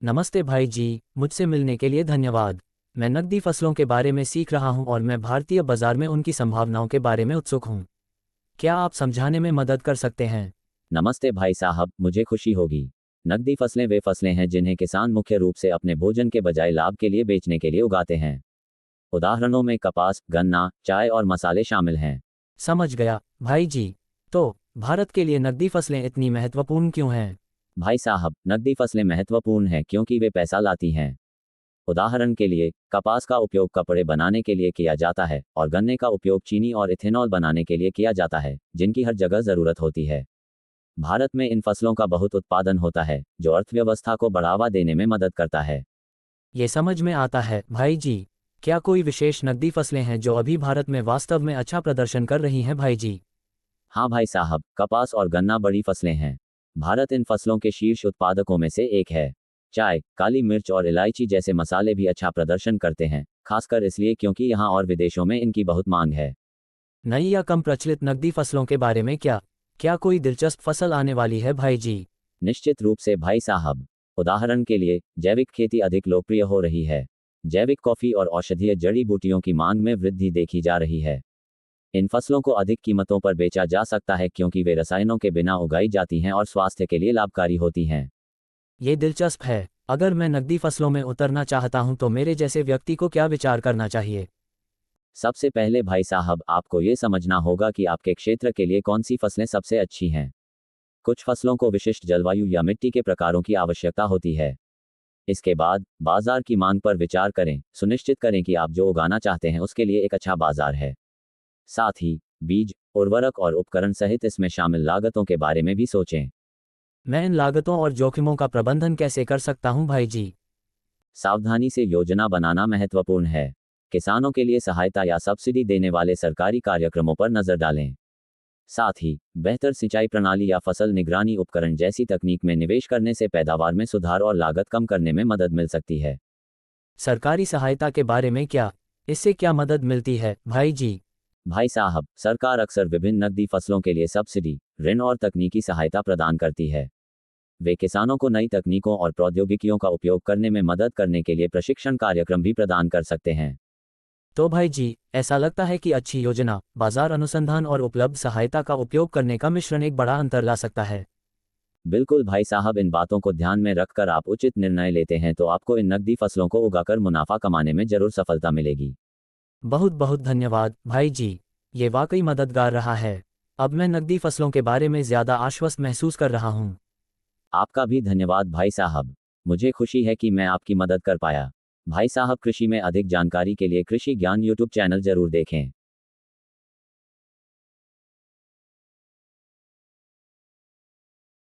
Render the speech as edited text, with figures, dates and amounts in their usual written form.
नमस्ते भाई जी, मुझसे मिलने के लिए धन्यवाद। मैं नकदी फसलों के बारे में सीख रहा हूं और मैं भारतीय बाजार में उनकी संभावनाओं के बारे में उत्सुक हूं। क्या आप समझाने में मदद कर सकते हैं? नमस्ते भाई साहब, मुझे खुशी होगी। नकदी फसलें वे फसलें हैं जिन्हें किसान मुख्य रूप से अपने भोजन के बजाय लाभ के लिए बेचने के लिए उगाते हैं। उदाहरणों में कपास, गन्ना, चाय और मसाले शामिल हैं। समझ गया, भाई जी। तो भारत के लिए नकदी फसलें इतनी महत्वपूर्ण क्यों हैं? भाई साहब, नकदी फसलें महत्वपूर्ण हैं क्योंकि वे पैसा लाती हैं। उदाहरण के लिए, कपास का उपयोग कपड़े बनाने के लिए किया जाता है और गन्ने का उपयोग चीनी और इथेनॉल बनाने के लिए किया जाता है, जिनकी हर जगह ज़रूरत होती है। भारत में इन फसलों का बहुत उत्पादन होता है, जो अर्थव्यवस्था को बढ़ावा देने में मदद करता है। ये समझ में आता है, भाई जी। क्या कोई विशेष नकदी फसलें हैं जो अभी भारत में वास्तव में अच्छा प्रदर्शन कर रही हैं, भाई जी? हाँ भाई साहब, कपास और गन्ना बड़ी फसलें हैं। भारत इन फसलों के शीर्ष उत्पादकों में से एक है। चाय, काली मिर्च और इलायची जैसे मसाले भी अच्छा प्रदर्शन करते हैं, खासकर इसलिए क्योंकि यहाँ और विदेशों में इनकी बहुत मांग है। नई या कम प्रचलित नकदी फसलों के बारे में क्या कोई दिलचस्प फसल आने वाली है, भाई जी? निश्चित रूप से भाई साहब। उदाहरण के लिए, जैविक खेती अधिक लोकप्रिय हो रही है। जैविक कॉफी और औषधीय जड़ी बूटियों की मांग में वृद्धि देखी जा रही है। इन फसलों को अधिक कीमतों पर बेचा जा सकता है क्योंकि वे रसायनों के बिना उगाई जाती हैं और स्वास्थ्य के लिए लाभकारी होती हैं। ये दिलचस्प है। अगर मैं नकदी फसलों में उतरना चाहता हूं तो मेरे जैसे व्यक्ति को क्या विचार करना चाहिए? सबसे पहले भाई साहब, आपको ये समझना होगा कि आपके क्षेत्र के लिए कौन सी फसलें सबसे अच्छी हैं। कुछ फसलों को विशिष्ट जलवायु या मिट्टी के प्रकारों की आवश्यकता होती है। इसके बाद बाजार की मांग पर विचार करें, सुनिश्चित करें कि आप जो उगाना चाहते हैं उसके लिए एक अच्छा बाजार है। साथ ही बीज, उर्वरक और उपकरण सहित इसमें शामिल लागतों के बारे में भी सोचें। मैं इन लागतों और जोखिमों का प्रबंधन कैसे कर सकता हूं, भाई जी? सावधानी से योजना बनाना महत्वपूर्ण है। किसानों के लिए सहायता या सब्सिडी देने वाले सरकारी कार्यक्रमों पर नजर डालें। साथ ही बेहतर सिंचाई प्रणाली या फसल निगरानी उपकरण जैसी तकनीक में निवेश करने से पैदावार में सुधार और लागत कम करने में मदद मिल सकती है। सरकारी सहायता के बारे में इससे क्या मदद मिलती है, भाई जी? भाई साहब, सरकार अक्सर विभिन्न नकदी फसलों के लिए सब्सिडी, ऋण और तकनीकी सहायता प्रदान करती है। वे किसानों को नई तकनीकों और प्रौद्योगिकियों का उपयोग करने में मदद करने के लिए प्रशिक्षण कार्यक्रम भी प्रदान कर सकते हैं। तो भाई जी, ऐसा लगता है कि अच्छी योजना, बाजार अनुसंधान और उपलब्ध सहायता का उपयोग करने का मिश्रण एक बड़ा अंतर ला सकता है। बिल्कुल भाई साहब, इन बातों को ध्यान में रखकर आप उचित निर्णय लेते हैं तो आपको इन नकदी फसलों को उगाकर मुनाफा कमाने में जरूर सफलता मिलेगी। बहुत बहुत धन्यवाद, भाई जी। ये वाकई मददगार रहा है। अब मैं नकदी फसलों के बारे में ज़्यादा आश्वस्त महसूस कर रहा हूँ। आपका भी धन्यवाद भाई साहब। मुझे खुशी है कि मैं आपकी मदद कर पाया। भाई साहब, कृषि में अधिक जानकारी के लिए कृषि ज्ञान यूट्यूब चैनल जरूर देखें।